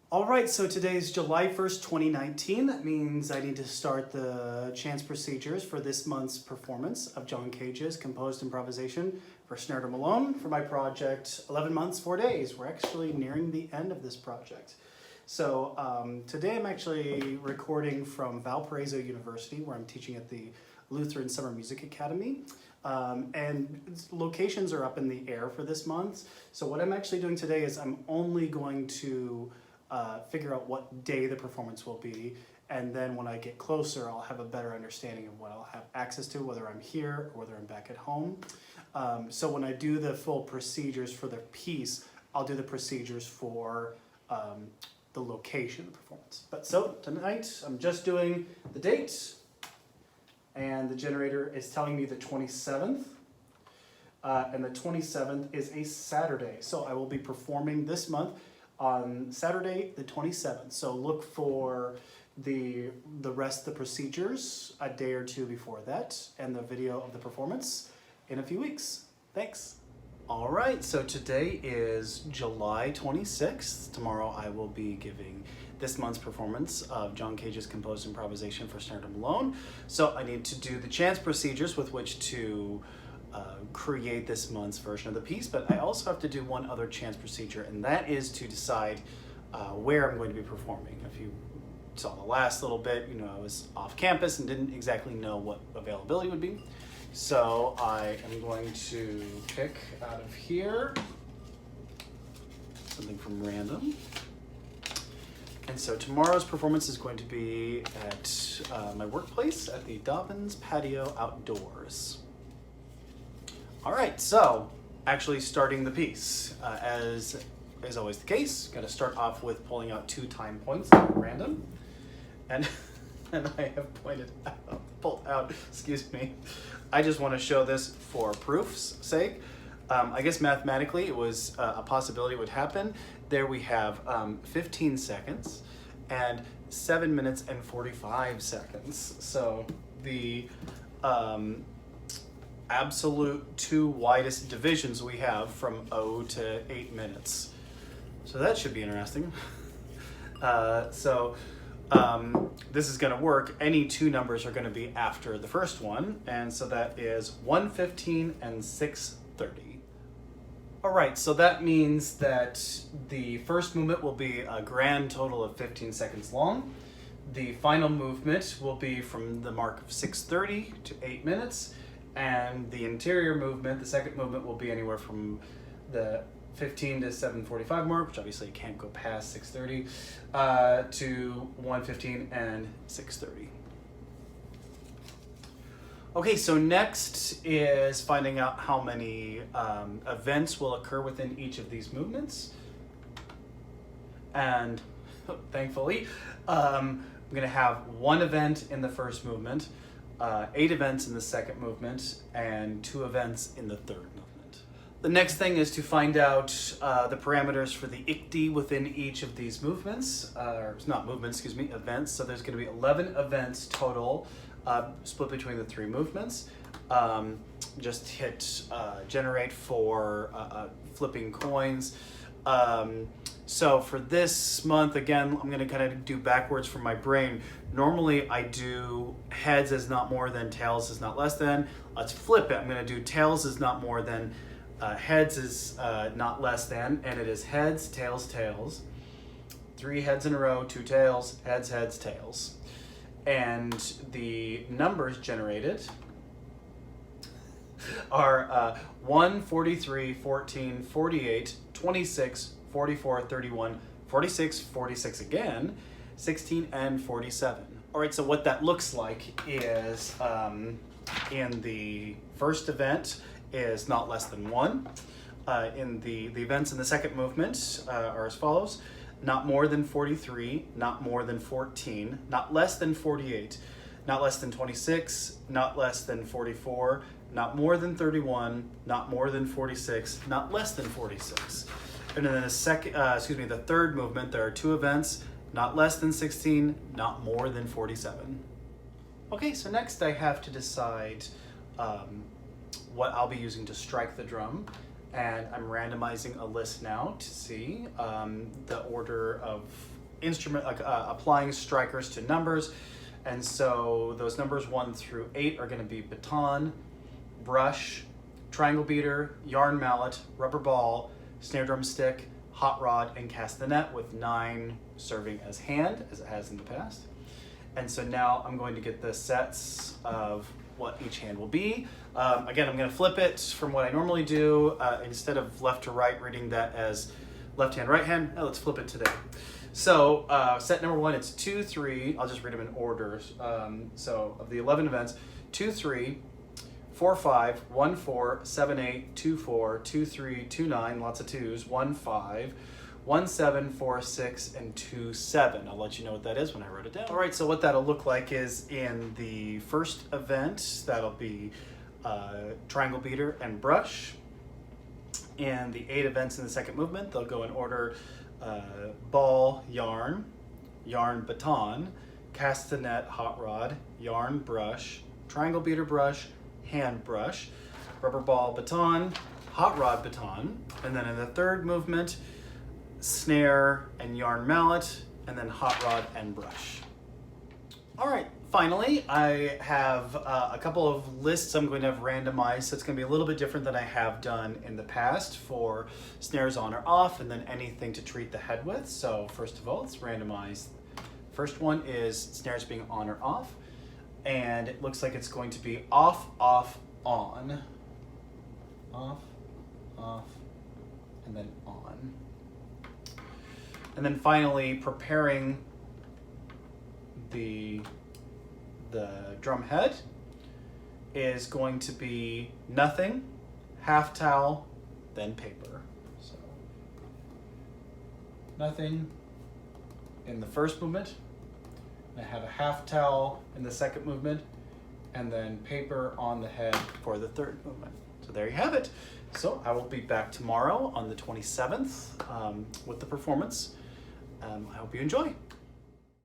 All right, so today is July 1st, 2019. That means I need to start the chance procedures for this month's performance of John Cage's Composed Improvisation for Snare Drum Alone for my project 11 Months, 4 Days. We're actually nearing the end of this project. So today I'm actually recording from Valparaiso University, where I'm teaching at the Lutheran Summer Music Academy. And locations are up in the air for this month. So what I'm actually doing today is I'm only going to figure out what day the performance will be, and then when I get closer I'll have a better understanding of what I'll have access to, whether I'm here or whether I'm back at home. So when I do the full procedures for the piece, I'll do the procedures for the location of the performance. But so tonight I'm just doing the date, and the generator is telling me the 27th. And the 27th is a Saturday, so I will be performing this month on Saturday the 27th. So look for the rest of the procedures a day or two before that, and the video of the performance in a few weeks. Thanks. All right, so today is July 26th. Tomorrow I will be giving this month's performance of John Cage's Composed Improvisation for Snare Drum Alone. So I need to do the chance procedures with which to create this month's version of the piece, but I also have to do one other chance procedure, and that is to decide where I'm going to be performing. If you saw the last little bit, you know I was off campus and didn't exactly know what availability would be. So I am going to pick out of here something from random. And so tomorrow's performance is going to be at my workplace at the Dobbins Patio Outdoors. All right, so actually starting the piece. As is always the case, got to start off with pulling out 2 time points at random. And I have pulled out, excuse me. I just want to show this for proof's sake. I guess mathematically it was a possibility would happen. There we have 15 seconds and 7 minutes and 45 seconds. So the absolute 2 widest divisions we have from 0 to 8 minutes. So that should be interesting. This is going to work. Any 2 numbers are going to be after the first one, and so that is 1:15 and 6:30. All right, so that means that the first movement will be a grand total of 15 seconds long. The final movement will be from the mark of 6:30 to 8 minutes, and the interior movement, the second movement, will be anywhere from the 15 to 7:45 mark, which obviously can't go past 6:30, to 1:15 and 6:30. Okay, so next is finding out how many events will occur within each of these movements. And thankfully, I'm going to have 1 event in the first movement, 8 events in the second movement, and 2 events in the third movement. The next thing is to find out the parameters for the ICD within each of these movements, events. So there's going to be 11 events total, split between the 3 movements. Just hit generate for flipping coins. So for this month, again, I'm going to kind of do backwards from my brain. Normally I do heads is not more than, tails is not less than. Let's flip it. I'm going to do tails is not more than, heads is not less than, and it is heads, tails, tails. 3 heads in a row, 2 tails, heads, heads, tails. And the numbers generated are 1, 43, 14, 48, 26, 44, 31, 46, 46 again, 16, and 47. All right, so what that looks like is in the first event is not less than 1. In the events in the second movement are as follows: not more than 43, not more than 14, not less than 48, not less than 26, not less than 44, not more than 31, not more than 46, not less than 46. And then the third movement, there are 2 events, not less than 16, not more than 47. Okay, so next I have to decide what I'll be using to strike the drum. And I'm randomizing a list now to see the order of applying strikers to numbers. And so those numbers 1 through 8 are going to be baton, brush, triangle beater, yarn mallet, rubber ball, snare drum stick, hot rod, and castanet, with 9 serving as hand, as it has in the past. And so now I'm going to get the sets of what each hand will be. Again, I'm going to flip it from what I normally do. Instead of left to right, reading that as left hand, right hand, let's flip it today. So set number 1, it's 2, 3. I'll just read them in order. So of the 11 events, 2, 3, 4, 5, 1, 4, 7, 8, 2, 4, 2, 3, 2, 9, lots of 2s, 1, 5, 1, 7, 4, 6, and 2, 7. I'll let you know what that is when I wrote it down. All right, so what that'll look like is in the first event, that'll be triangle beater and brush. And the 8 events in the second movement, they'll go in order: ball, yarn, yarn, baton, castanet, hot rod, yarn, brush, triangle beater, brush, hand, brush, rubber ball, baton, hot rod, baton. And then in the third movement, snare and yarn mallet, and then hot rod and brush. All right, finally, I have a couple of lists I'm going to have randomized, so it's going to be a little bit different than I have done in the past for snares on or off, and then anything to treat the head with. So first of all, let's randomize. First one is snares being on or off, and it looks like it's going to be off, off, on, off, off, and then on. And then finally, preparing the drum head is going to be nothing, half towel, then paper. So nothing in the first movement, I have a half towel in the second movement, and then paper on the head for the third movement. So there you have it. So I will be back tomorrow on the 27th with the performance. I hope you enjoy.